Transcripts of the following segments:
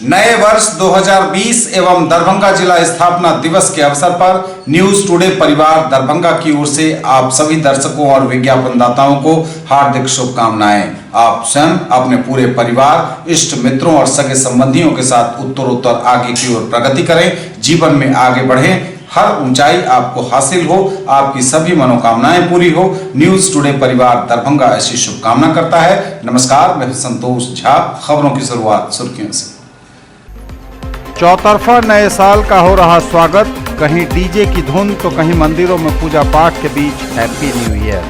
नए वर्ष 2020 एवं दरभंगा जिला स्थापना दिवस के अवसर पर न्यूज टुडे परिवार दरभंगा की ओर से आप सभी दर्शकों और विज्ञापनदाताओं को हार्दिक शुभकामनाएं। आप स्वयं अपने पूरे परिवार, इष्ट मित्रों और सगे संबंधियों के साथ उत्तरोत्तर आगे की ओर प्रगति करें, जीवन में आगे बढ़ें, हर ऊंचाई आपको हासिल हो, आपकी सभी मनोकामनाएं पूरी हो। न्यूज टुडे परिवार दरभंगा ऐसी शुभकामना करता है। नमस्कार, मैं संतोष झा। खबरों की शुरुआत सुर्खियों से। चौतरफा नए साल का हो रहा स्वागत, कहीं डीजे की धुन तो कहीं मंदिरों में पूजा पाठ के बीच हैप्पी न्यू ईयर।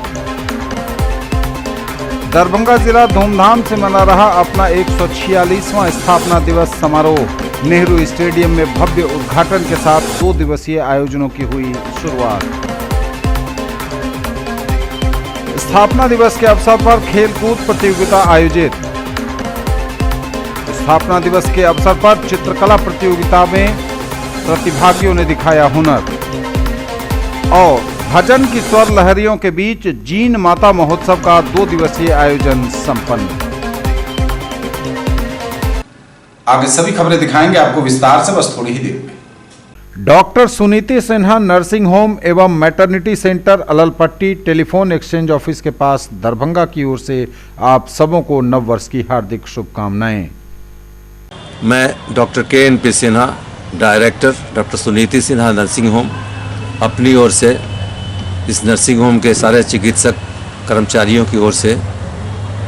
दरभंगा जिला धूमधाम से मना रहा अपना 146वां स्थापना दिवस समारोह। नेहरू स्टेडियम में भव्य उद्घाटन के साथ 2 दिवसीय आयोजनों की हुई शुरुआत। स्थापना दिवस के अवसर पर खेलकूद प्रतियोगिता आयोजित। स्थापना दिवस के अवसर पर चित्रकला प्रतियोगिता में प्रतिभागियों ने दिखाया हुनर। और भजन की स्वर लहरियों के बीच जीन माता महोत्सव का 2 दिवसीय आयोजन संपन्न। आगे सभी खबरें दिखाएंगे आपको विस्तार से, बस थोड़ी ही देर में। Doctor Suniti Sinha nursing home एवं maternity centre Allalpatti telephone exchange office के पास दरभंगा की ओर से आप सबों को नव वर्ष की हार्दिक शुभकामनाएं। मैं doctor KNP Sinha, director doctor Suniti Sinha nursing home, अपनी ओर से इस नर्सिंग होम के सारे चिकित्सक कर्मचारियों की ओर से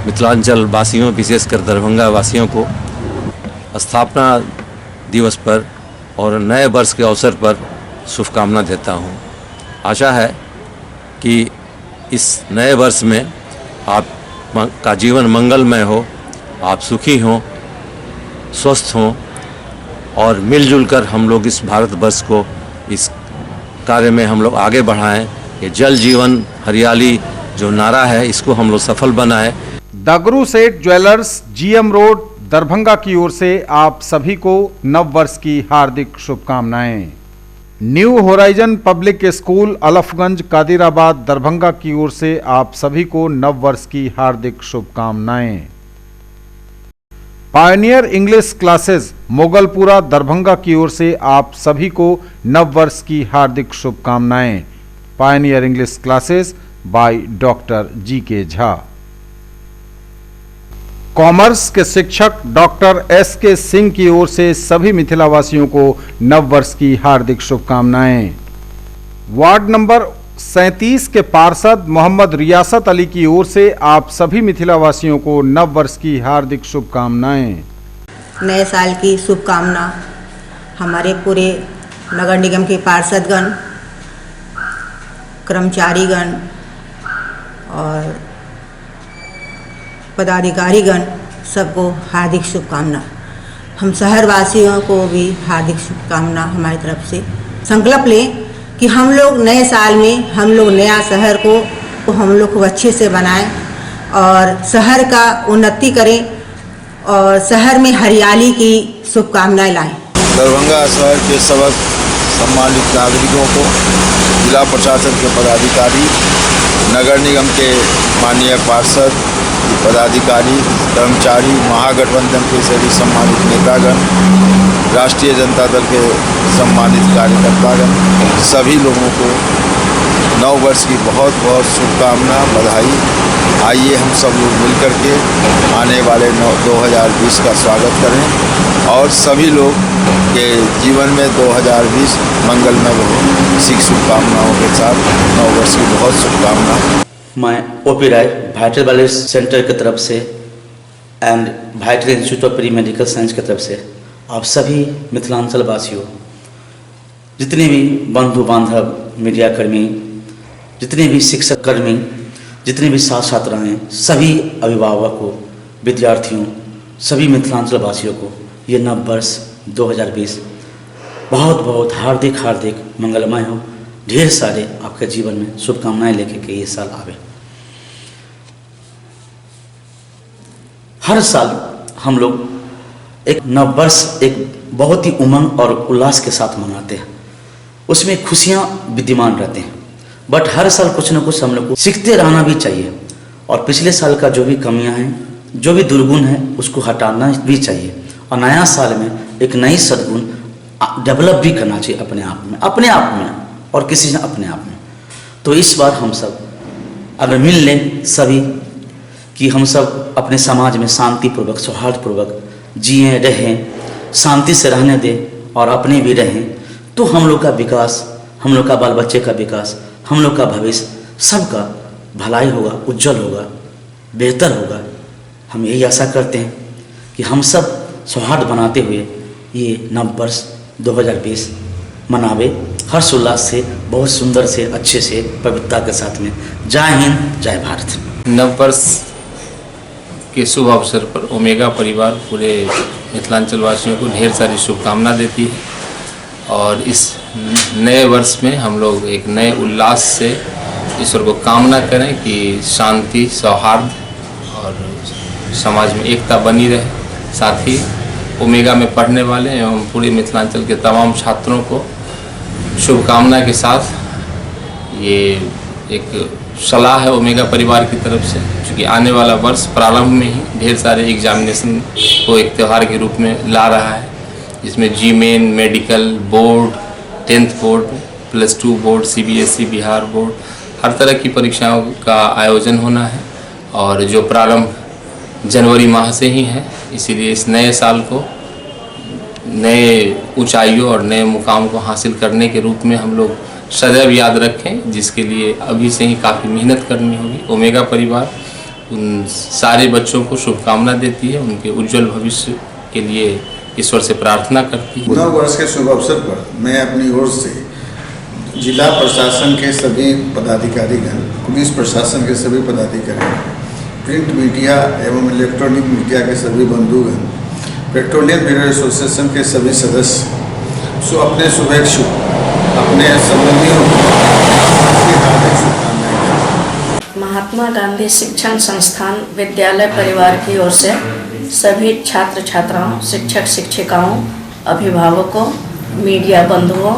मिथिलांचल वासियों, विशेषकर दरभंगा वासियों को स्थापना दिवस पर और नए वर्ष के अवसर पर शुभकामना देता हूँ। आशा है कि इस नए वर्ष में आप का जीवन मंगलमय हो, आप सुखी हों, स्वस्थ हों और मिलजुल कर हम लोग इस भारतवर्ष को इस कार्य में हम लोग आगे बढ़ाएं। ये जल जीवन हरियाली जो नारा है, इसको हम लोग सफल बनाएं। दगरू सेठ ज्वेलर्स, GM रोड, दरभंगा की ओर से आप सभी को नव वर्ष की हार्दिक शुभकामनाएं। New Horizon Public School Alafganj Kadirabad Darbhanga की ओर से आप सभी को नव वर्ष की हार्दिक शुभकामनाएं। Pioneer English Classes Mogalpura Darbhanga की ओर से आप सभी को नव वर्ष की हार्दिक शुभकामनाएं। Pioneer English classes by doctor GK Jha. Commerce के शिक्षक डॉक्टर SK सिंह की ओर से सभी मिथिलावासियों को नव वर्ष की हार्दिक शुभकामनाएं। वार्ड नंबर 37 के पार्षद मोहम्मद रियासत अली की ओर से आप सभी मिथिलावासियों को नव वर्ष की हार्दिक शुभकामनाएं। नए साल की शुभकामना हमारे पूरे नगर निगम के पार्षदगण, कर्मचारीगण और पदाधिकारीगण सबको हार्दिक शुभकामना। हम शहर वासियों को भी हार्दिक शुभकामना हमारी तरफ से। संकल्प लें कि हम लोग नए साल में हम लोग नया शहर को हम लोग खूब अच्छे से बनाएं और शहर का उन्नति करें और शहर में हरियाली की शुभकामनाएं लाएं। दरभंगा शहर के सब सम्मानित नागरिकों को, जिला प्रशासन के पदाधिकारी, नगर निगम के माननीय पार्षद, पदाधिकारी, कर्मचारी, महागठबंधन के सभी सम्मानित नेतागण, राष्ट्रीय जनता दल के सम्मानित कार्यकर्तागण, सभी लोगों को नव वर्ष की बहुत बहुत शुभकामना, बधाई। आइए हम सब लोग मिलकर के आने वाले 2020 का स्वागत करें और सभी लोग के जीवन में 2020 मंगलमय हो। इसी शुभकामनाओं के साथ नव वर्ष की बहुत शुभकामना। मैं OP राय वाइटल वेलनेस सेंटर की तरफ से and vital institute of pre medical science की तरफ से आप सभी मिथिलांचल वासियों, जितने भी बंधु बांधव, मीडिया कर्मी, जितने भी शिक्षक कर्मी, जितने भी छात्र छात्राएँ, सभी अभिभावकों, विद्यार्थियों, सभी मिथिलांचल वासियों को ये नव वर्ष 2020 बहुत बहुत हार्दिक हार्दिक मंगलमय हो। ढेर सारे आपके जीवन में शुभकामनाएं लेके के ये साल आवे। हर साल हम लोग एक नव वर्ष एक बहुत ही उमंग और उल्लास के साथ मनाते हैं, उसमें खुशियां विद्यमान रहते हैं, बट हर साल कुछ न कुछ हम लोग को सीखते रहना भी चाहिए और पिछले साल का जो भी कमियां हैं, जो भी दुर्गुण है, उसको हटाना भी चाहिए और नया साल में एक नई सद्गुण डेवलप भी करना चाहिए अपने आप में और किसी से अपने आप में। तो इस बार हम सब अगर मिल लें सभी कि हम सब अपने समाज में शांतिपूर्वक सौहार्दपूर्वक जिए रहें, शांति से रहने दें और अपने भी रहें, तो हम लोग का विकास, हम लोग का बाल बच्चे का विकास, हम लोग का भविष्य सबका भलाई होगा, उज्जवल होगा, बेहतर होगा। हम यही आशा करते हैं कि हम सब सौहार्द बनाते हुए ये नव वर्ष 2020 मनावे हर्ष उल्लास से, बहुत सुंदर से, अच्छे से, पवित्रता के साथ में। जय हिंद, जय भारत। नववर्ष के शुभ अवसर पर ओमेगा परिवार पूरे मिथिलांचल वासियों को ढेर सारी शुभकामना देती है और इस नए वर्ष में हम लोग एक नए उल्लास से ईश्वर को कामना करें कि शांति, सौहार्द और समाज में एकता बनी रहे। साथ ही ओमेगा में पढ़ने वाले एवं पूरे मिथिलांचल के तमाम छात्रों को शुभकामना के साथ ये एक सलाह है ओमेगा परिवार की तरफ से, क्योंकि आने वाला वर्ष प्रारंभ में ही ढेर सारे एग्जामिनेशन को एक त्यौहार के रूप में ला रहा है, जिसमें JEE main, medical board, 10th board, +2 board, CBSE Bihar board, हर तरह की परीक्षाओं का आयोजन होना है और जो प्रारंभ जनवरी माह से ही है। इसीलिए इस नए साल को नए ऊंचाइयों और नए मुकाम को हासिल करने के रूप में हम लोग सदैव याद रखें, जिसके लिए अभी से ही काफ़ी मेहनत करनी होगी। ओमेगा परिवार उन सारे बच्चों को शुभकामना देती है, उनके उज्जवल भविष्य के लिए ईश्वर से प्रार्थना करती है। नव वर्ष के शुभ अवसर पर मैं अपनी ओर से जिला प्रशासन के सभी पदाधिकारीगण, पुलिस प्रशासन के सभी पदाधिकारी, प्रिंट मीडिया एवं इलेक्ट्रॉनिक मीडिया के सभी बंधुगण, पेट्रोलियम ब्यूरो एसोसिएशन के सभी सदस्य, अपने शुभेच्छुक, अपने संबंधियों को हार्दिक शुभकामनाएं। महात्मा गांधी शिक्षण संस्थान विद्यालय परिवार की ओर से सभी छात्र छात्राओं, शिक्षक शिक्षिकाओं, अभिभावकों, मीडिया बंधुओं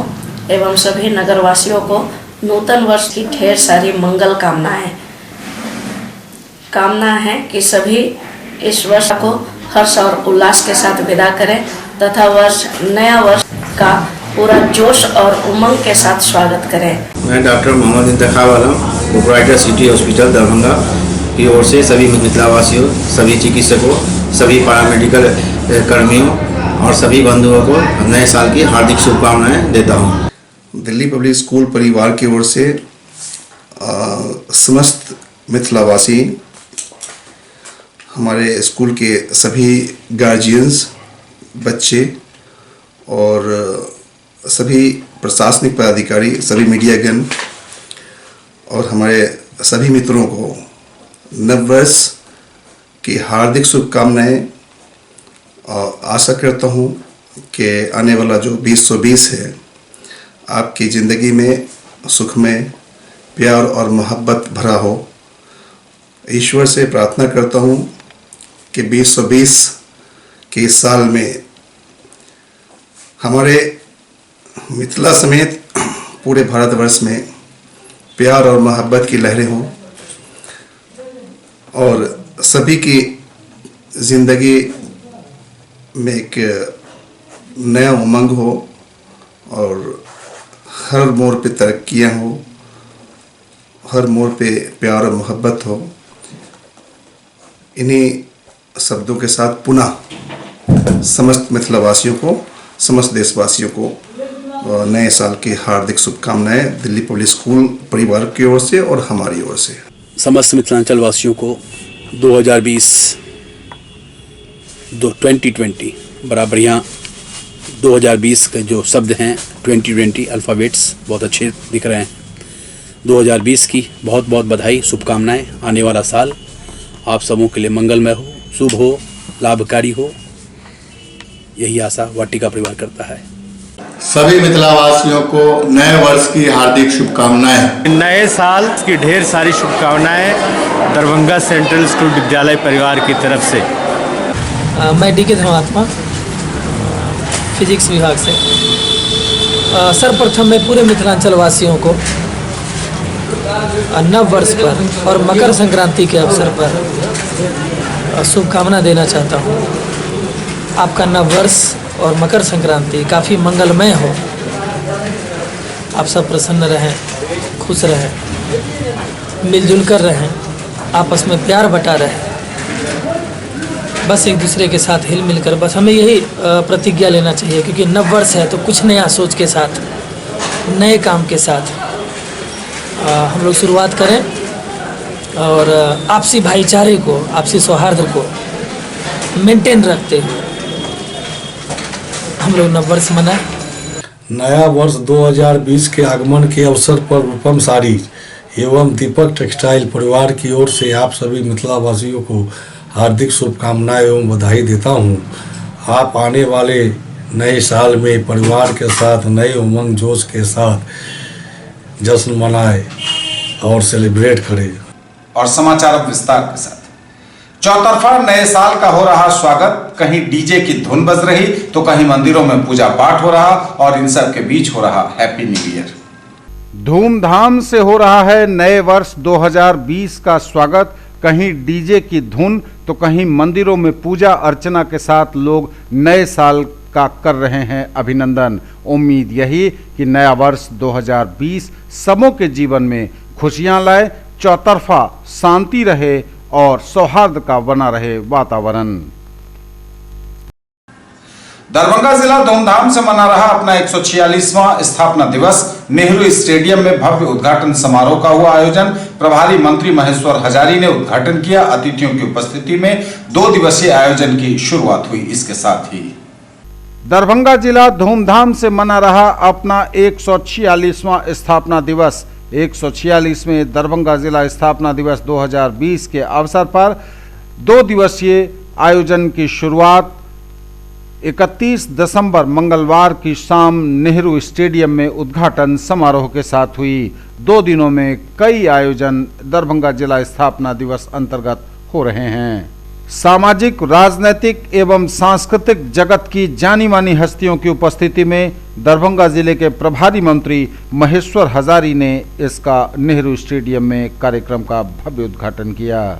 एवं सभी नगरवासियों को नूतन वर्ष की ढेर सारी मंगल कामनाएं। कामना है कि सभी इस वर्ष को हर्ष और उल्लास के साथ विदा करें तथा नया वर्ष का पूरा जोश और उमंग के साथ स्वागत करें। मैं डॉक्टर मोहम्मद इंतखाब आलम, प्रोप्राइटर सिटी हॉस्पिटल दरभंगा की ओर से सभी मिथिलावासियों, सभी चिकित्सकों, सभी पैरामेडिकल कर्मियों और सभी बंधुओं को नए साल की हार्दिक शुभकामनाएं देता हूं। दिल्ली पब्लिक स्कूल परिवार की ओर से समस्त मिथिलावासी, हमारे स्कूल के सभी गार्जियंस, बच्चे और सभी प्रशासनिक पदाधिकारी, सभी मीडियागण और हमारे सभी मित्रों को नववर्ष की हार्दिक शुभकामनाएं। और आशा करता हूं कि आने वाला जो 2020 है आपकी ज़िंदगी में सुखमय, प्यार और मोहब्बत भरा हो। ईश्वर से प्रार्थना करता हूं कि 2020 के इस साल में हमारे मिथिला समेत पूरे भारतवर्ष में प्यार और मोहब्बत की लहरें हों और सभी की ज़िंदगी में एक नया उमंग हो और हर मोड़ पे तरक्कियां हो, हर मोड़ पे प्यार और मोहब्बत हो। इन्हीं शब्दों के साथ पुनः समस्त मिथिलावासियों को, समस्त देशवासियों को नए साल की हार्दिक शुभकामनाएं दिल्ली पब्लिक स्कूल परिवार की ओर से और हमारी ओर से। समस्त मिथिलांचल वासियों को 2020 2020 बराबर यहाँ 2020 के जो शब्द हैं 2020 अल्फ़ाबेट्स बहुत अच्छे दिख रहे हैं। 2020 की बहुत बहुत बधाई, शुभकामनाएं। आने वाला साल आप सबों के लिए मंगलमय हो, शुभ हो, लाभकारी हो, यही आशा वाटिका परिवार करता है। सभी मिथिलावासियों को नए वर्ष की हार्दिक शुभकामनाएं। नए साल की ढेर सारी शुभकामनाएं दरभंगा सेंट्रल स्कूल विद्यालय परिवार की तरफ से। मैं डी के धर्मात्मा, फिजिक्स विभाग से। सर्वप्रथम मैं पूरे मिथिलांचल वासियों को नव वर्ष पर और मकर संक्रांति के अवसर पर शुभकामना देना चाहता हूँ। आपका नव वर्ष और मकर संक्रांति काफ़ी मंगलमय हो। आप सब प्रसन्न रहें, खुश रहें, मिलजुल कर रहें, आपस में प्यार बटा रहें, बस एक दूसरे के साथ हिल मिल कर बस हमें यही प्रतिज्ञा लेना चाहिए, क्योंकि नव वर्ष है तो कुछ नया सोच के साथ, नए काम के साथ हम लोग शुरुआत करें और आपसी भाईचारे को, आपसी सौहार्द को मेंटेन रखते हुए हम लोग नव वर्ष मनाएं। नया वर्ष 2020 के आगमन के अवसर पर रूपम साड़ी एवं दीपक टेक्सटाइल परिवार की ओर से आप सभी मिथिलावासियों को हार्दिक शुभकामनाएं एवं बधाई देता हूं। आप आने वाले नए साल में परिवार के साथ नए उमंग जोश के साथ जश्न मनाएं और सेलिब्रेट करें। और समाचार अब विस्तार के साथ। चौतरफा नए साल का हो रहा स्वागत, कहीं डीजे की धुन बज रही तो कहीं मंदिरों में पूजा पाठ हो रहा और इन सब के बीच हो रहा हैप्पी न्यू ईयर। धूमधाम से हो रहा है नए वर्ष 2020 का स्वागत, कहीं डीजे की धुन तो कहीं मंदिरों में पूजा अर्चना के साथ लोग नए साल का कर रहे हैं अभिनंदन। उम्मीद यही कि नया वर्ष 2020 सबों के जीवन में खुशियां लाए, चौतरफा शांति रहे और सौहार्द का बना रहे वातावरण। दरभंगा जिला धूमधाम से मना रहा अपना 146वां स्थापना दिवस। नेहरू स्टेडियम में भव्य उद्घाटन समारोह का हुआ आयोजन। प्रभारी मंत्री महेश्वर हजारी ने उद्घाटन किया। अतिथियों की उपस्थिति में 2 दिवसीय आयोजन की शुरुआत हुई। इसके साथ ही दरभंगा जिला धूमधाम से मना रहा अपना 146वां स्थापना दिवस। 146वें दरभंगा जिला स्थापना दिवस 2020 के अवसर पर 2 दिवसीय आयोजन की शुरुआत 31 दिसंबर मंगलवार की शाम नेहरू स्टेडियम में उद्घाटन समारोह के साथ हुई। 2 दिनों में कई आयोजन दरभंगा जिला स्थापना दिवस अंतर्गत हो रहे हैं। सामाजिक, राजनीतिक एवं सांस्कृतिक जगत की जानी मानी हस्तियों की उपस्थिति में दरभंगा जिले के प्रभारी मंत्री महेश्वर हजारी ने इसका नेहरू स्टेडियम में कार्यक्रम का भव्य उद्घाटन किया।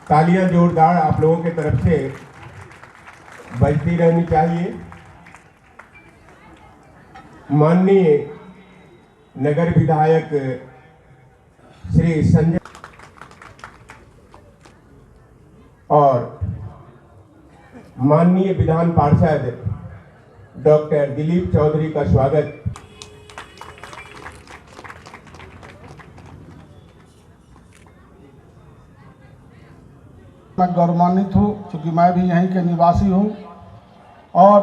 तालियां जोरदार आप लोगों की तरफ से बजती रहनी चाहिए। माननीय नगर विधायक श्री संजय और माननीय विधान पार्षद डॉक्टर दिलीप चौधरी का स्वागत। मैं गौरवान्वित हूँ क्योंकि मैं भी यहीं के निवासी हूँ और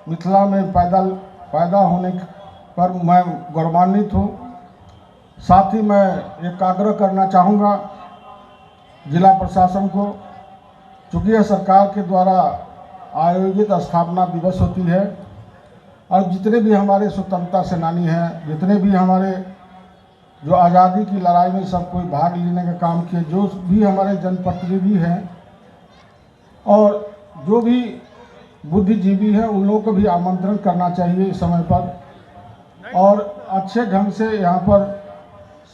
मिथिला में पैदा होने पर मैं गौरवान्वित हूँ। साथ ही मैं एक आग्रह करना चाहूँगा जिला प्रशासन को, चूँकि यह सरकार के द्वारा आयोजित स्थापना दिवस होती है और जितने भी हमारे स्वतंत्रता सेनानी हैं, जितने भी हमारे जो आज़ादी की लड़ाई में सब कोई भाग लेने का काम किए, जो भी हमारे जनप्रतिनिधि हैं और जो भी बुद्धिजीवी हैं, उन लोगों को भी आमंत्रण करना चाहिए इस समय पर और अच्छे ढंग से यहाँ पर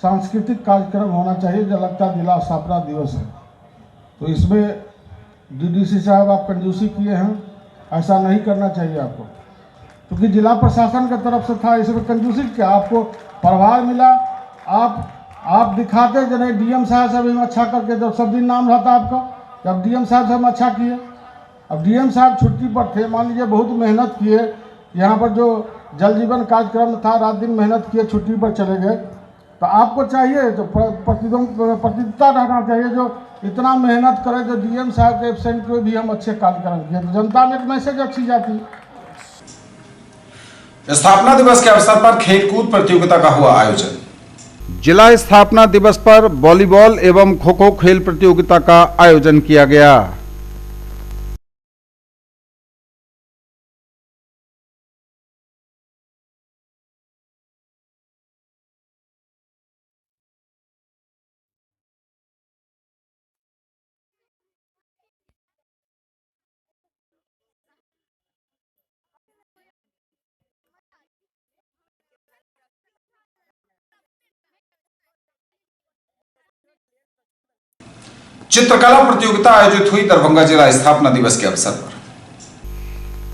सांस्कृतिक कार्यक्रम होना चाहिए। जो लगता है जिला स्थापना दिवस है तो इसमें डीडीसी साहब आप कंजूसी किए हैं, ऐसा नहीं करना चाहिए आपको, क्योंकि जिला प्रशासन की तरफ से था। इसमें कंजूसी क्या, आपको प्रभार मिला, आप दिखाते जो नहीं डीएम साहब से भी अच्छा करके, जब सब दिन नाम रहता आपका, जब डीएम साहब से हम अच्छा किए। अब डीएम साहब छुट्टी पर थे, मान लीजिए बहुत मेहनत किए, यहाँ पर जो जल जीवन कार्यक्रम था रात दिन मेहनत किए, छुट्टी पर चले गए, तो आपको चाहिए तो प्रतिनिधित्व रहना चाहिए। जो इतना मेहनत करे, जो डीएम साहब के एब्सेंट को भी हम अच्छे कार्यक्रम किए तो जनता में एक मैसेज अच्छी जाती है। स्थापना दिवस के अवसर पर खेल कूद प्रतियोगिता का हुआ आयोजन। जिला स्थापना दिवस पर वॉलीबॉल एवं खो खो खेल प्रतियोगिता का आयोजन किया गया। चित्रकला प्रतियोगिता आयोजित हुई दरभंगा जिला स्थापना दिवस के अवसर पर।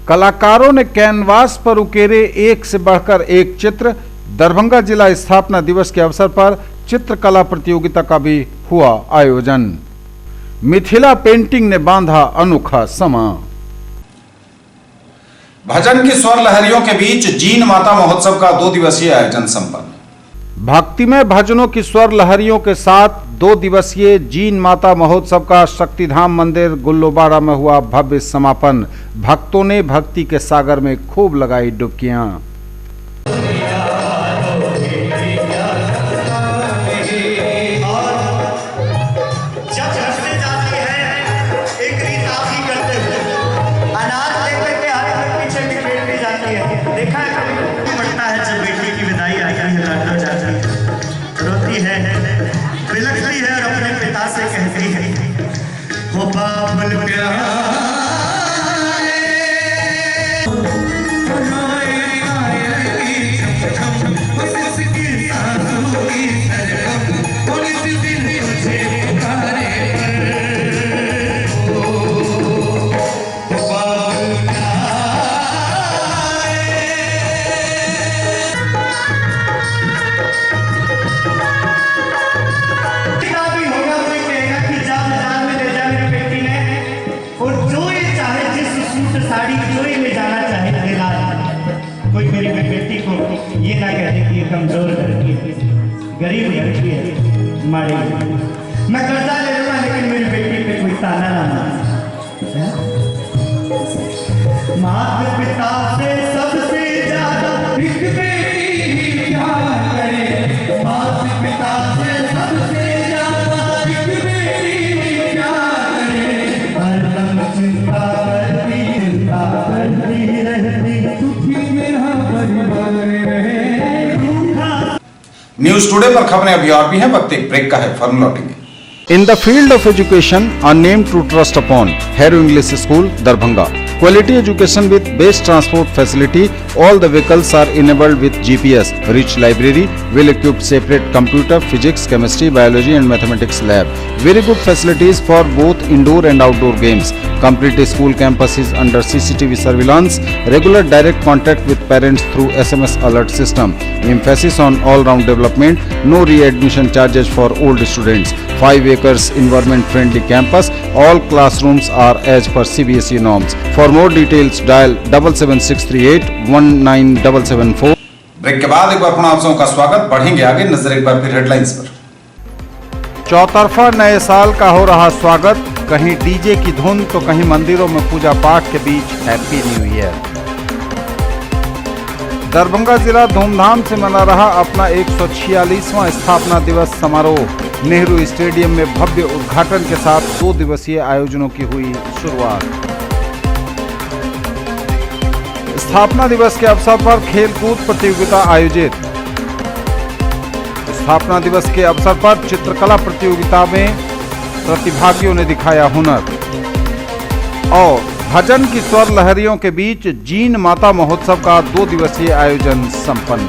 कलाकारों ने कैनवास पर उकेरे एक से बढ़कर एक चित्र। दरभंगा जिला स्थापना दिवस के अवसर पर चित्रकला प्रतियोगिता का भी हुआ आयोजन। मिथिला पेंटिंग ने बांधा अनोखा समा। भजन की स्वर लहरियों के बीच जीन माता महोत्सव का 2 दिवसीय आयोजन संपन्न। भक्तिमय भजनों की स्वर लहरियों के साथ 2 दिवसीय जीन माता महोत्सव का शक्तिधाम मंदिर गुल्लोबाड़ा में हुआ भव्य समापन। भक्तों ने भक्ति के सागर में खूब लगाई डुबकियां। कमजोर लड़की है, गरीब लड़की है, मारी। मैं कर्जा ले लूंगा लेकिन मेरी बेटी पे कोई ताना ना मारे। माता पिता से सबसे ज्यादा एक बेटी ही प्यार करे। माता पिता से सबसे ज्यादा एक बेटी ही प्यार करे। हरदम चिंता करती रहती सुखी मेरा परिवार रहे। न्यूज टुडे पर खबरें अभी और भी हैं, वक्त एक ब्रेक का है, फॉर्म लौटेंगे। In the field of education, a name to trust upon, Harrow English School, Darbhanga. Quality education with best transport facility. All the vehicles are enabled with GPS. Rich library, well-equipped separate computer, physics, chemistry, biology and mathematics lab. Very good facilities for both indoor and outdoor games. Complete school campus is under CCTV surveillance. Regular direct contact with parents through SMS alert system. Emphasis on all-round development. No readmission charges for old students. 5 acres environment-friendly campus. All classrooms are as per CBSE norms. For more details, dial 77638 19774. Break के बाद एक बार पुनः आप सबों का स्वागत। बढ़ेंगे आगे, नजर एक बार फिर हेडलाइंस पर। चौतरफा नए साल का हो रहा स्वागत। कहीं डीजे की धुन तो कहीं मंदिरों में पूजा पाठ के बीच हैप्पी न्यू ईयर। दरभंगा जिला धूमधाम से मना रहा अपना 146वां स्थापना दिवस समारोह। नेहरू स्टेडियम में भव्य उद्घाटन के साथ 2 दिवसीय आयोजनों की हुई शुरुआत। स्थापना दिवस के अवसर पर खेलकूद प्रतियोगिता आयोजित। स्थापना दिवस के अवसर पर चित्रकला प्रतियोगिता में प्रतिभागियों ने दिखाया हुनर। और भजन की स्वर लहरियों के बीच जीन माता महोत्सव का 2 दिवसीय आयोजन संपन्न।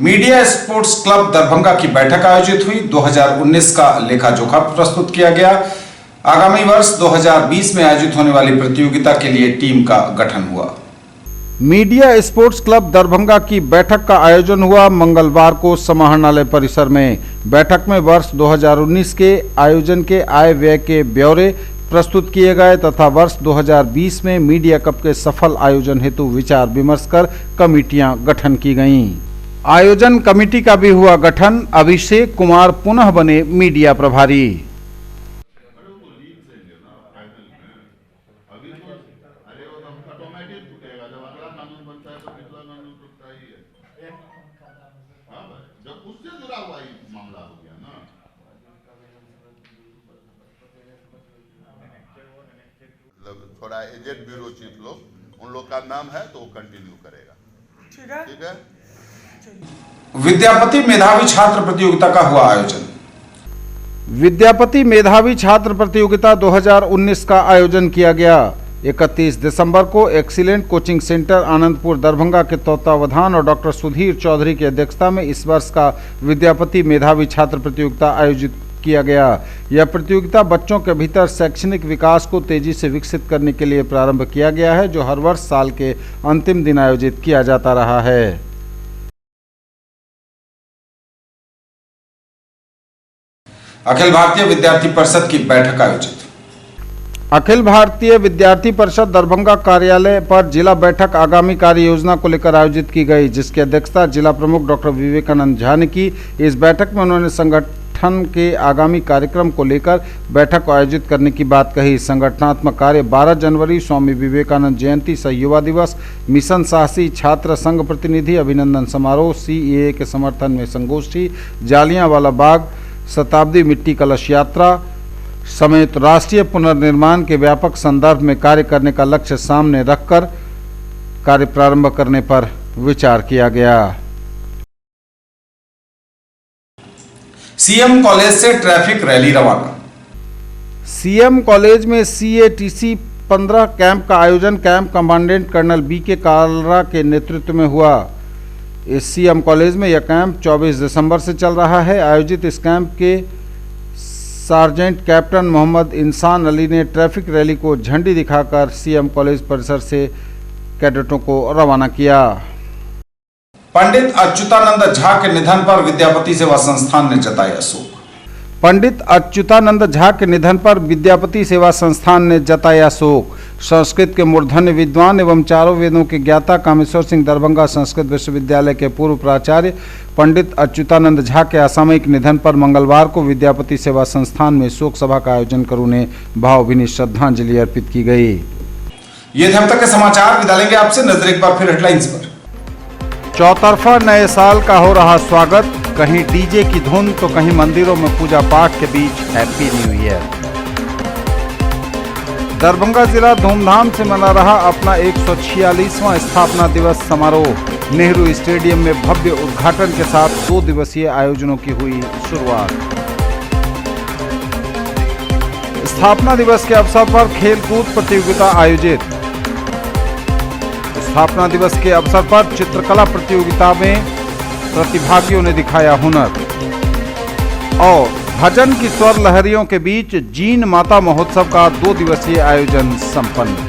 मीडिया स्पोर्ट्स क्लब दरभंगा की बैठक आयोजित हुई। 2019 का लेखा जोखा प्रस्तुत किया गया। आगामी वर्ष 2020 में आयोजित होने वाली प्रतियोगिता के लिए टीम का गठन हुआ। मीडिया स्पोर्ट्स क्लब दरभंगा की बैठक का आयोजन हुआ मंगलवार को समाहरणालय परिसर में। बैठक में वर्ष 2019 के आयोजन के आय व्यय के ब्यौरे प्रस्तुत किए गए तथा वर्ष 2020 में मीडिया कप के सफल आयोजन हेतु विचार विमर्श कर कमेटियां गठन की गईं। आयोजन कमेटी का भी हुआ गठन। अभिषेक कुमार पुनः बने मीडिया प्रभारी। थोड़ा एजेड ब्यूरो चीफ लोग, उन लोग का नाम है तो वो कंटिन्यू करेगा। ठीक है। विद्यापति मेधावी छात्र प्रतियोगिता का हुआ आयोजन। विद्यापति मेधावी छात्र प्रतियोगिता 2019 का आयोजन किया गया। 31 दिसंबर को excellent coaching centre Anandpur Darbhanga के तत्वावधान और डॉक्टर सुधीर चौधरी की अध्यक्षता में इस वर्ष का विद्यापति मेधावी छात्र प्रतियोगिता आयोजित किया गया। यह प्रतियोगिता बच्चों के भीतर शैक्षणिक विकास को तेजी से विकसित करने के लिए प्रारंभ किया गया है, जो हर वर्ष साल के अंतिम दिन आयोजित किया जाता रहा है। अखिल भारतीय विद्यार्थी परिषद की बैठक आयोजित। अखिल भारतीय विद्यार्थी परिषद दरभंगा कार्यालय पर जिला बैठक आगामी कार्य योजना को लेकर आयोजित की गई, जिसकी अध्यक्षता जिला प्रमुख डॉक्टर विवेकानंद झा ने की। इस बैठक में उन्होंने संगठन के आगामी कार्यक्रम को लेकर बैठक को आयोजित करने की बात कही। संगठनात्मक कार्य 12 जनवरी स्वामी विवेकानंद जयंती सह युवा दिवस, मिशन साहसी छात्र संघ प्रतिनिधि अभिनंदन समारोह, CAA के समर्थन में संगोष्ठी, जालियांवाला बाग शताब्दी मिट्टी कलश यात्रा समेत राष्ट्रीय पुनर्निर्माण के व्यापक संदर्भ में कार्य करने का लक्ष्य सामने रखकर कार्य प्रारंभ करने पर विचार किया गया। सीएम कॉलेज से ट्रैफिक रैली रवाना। सीएम कॉलेज में CATC 15 कैंप का आयोजन camp commandant colonel BK Kalra के नेतृत्व में हुआ। इस CM कॉलेज में यह कैंप 24 दिसंबर से चल रहा है। आयोजित इस कैंप के सार्जेंट कैप्टन मोहम्मद इंसान अली ने ट्रैफिक रैली को झंडी दिखाकर CM कॉलेज परिसर से कैडेटों को रवाना किया। पंडित अच्युतानंद झा के निधन पर विद्यापति सेवा संस्थान ने जताया शोक। पंडित अच्युतानंद झा के निधन पर विद्यापति सेवा संस्थान ने जताया शोक। संस्कृत के मूर्धन्य विद्वान एवं चारों वेदों के ज्ञाता कामेश्वर सिंह दरभंगा संस्कृत विश्वविद्यालय के पूर्व प्राचार्य पंडित अच्युतानंद झा के असामयिक निधन पर मंगलवार को विद्यापति सेवा संस्थान में शोक सभा का आयोजन कर उन्हें भावभीनी श्रद्धांजलि अर्पित की गई। ये थे अब तक के समाचार। विदा लेंगे आपसे, नजर एक बार फिर हेडलाइंस पर। चौतरफा नए साल का हो रहा स्वागत, कहीं डीजे की धुन तो कहीं मंदिरों में पूजा पाठ के बीच हैप्पी न्यू ईयर। दरभंगा जिला धूमधाम से मना रहा अपना 146वां स्थापना दिवस समारोह। नेहरू स्टेडियम में भव्य उद्घाटन के साथ 2 दिवसीय आयोजनों की हुई शुरुआत। स्थापना दिवस के अवसर पर खेलकूद प्रतियोगिता आयोजित। स्थापना दिवस के अवसर पर चित्रकला प्रतियोगिता में प्रतिभागियों ने दिखाया हुनर और भजन की स्वर लहरियों के बीच जीन माता महोत्सव का 2 दिवसीय आयोजन संपन्न।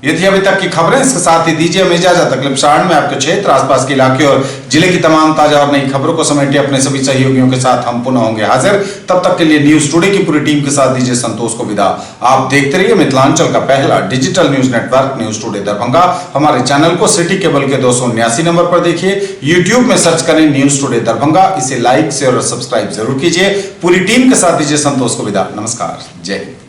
ये थी अभी तक की खबरें। इसके साथ ही दीजिए हमें इजाजत। अगले प्रसारण में आपके क्षेत्र, आसपास के इलाके और जिले की तमाम ताजा और नई खबरों को समेटे अपने सभी सहयोगियों के साथ हम पुनः होंगे हाजिर। तब तक के लिए न्यूज टुडे की पूरी टीम के साथ दीजिए संतोष को विदा। आप देखते रहिए मिथिलांचल का पहला digital news network news today Darbhanga. हमारे चैनल को सिटी केबल के 279 नंबर पर देखिए। यूट्यूब में सर्च करें न्यूज टुडे दरभंगा। इसे लाइक, शेयर और सब्सक्राइब जरूर कीजिए। पूरी टीम के साथ दीजिए संतोष को विदा। नमस्कार, जय हिंद।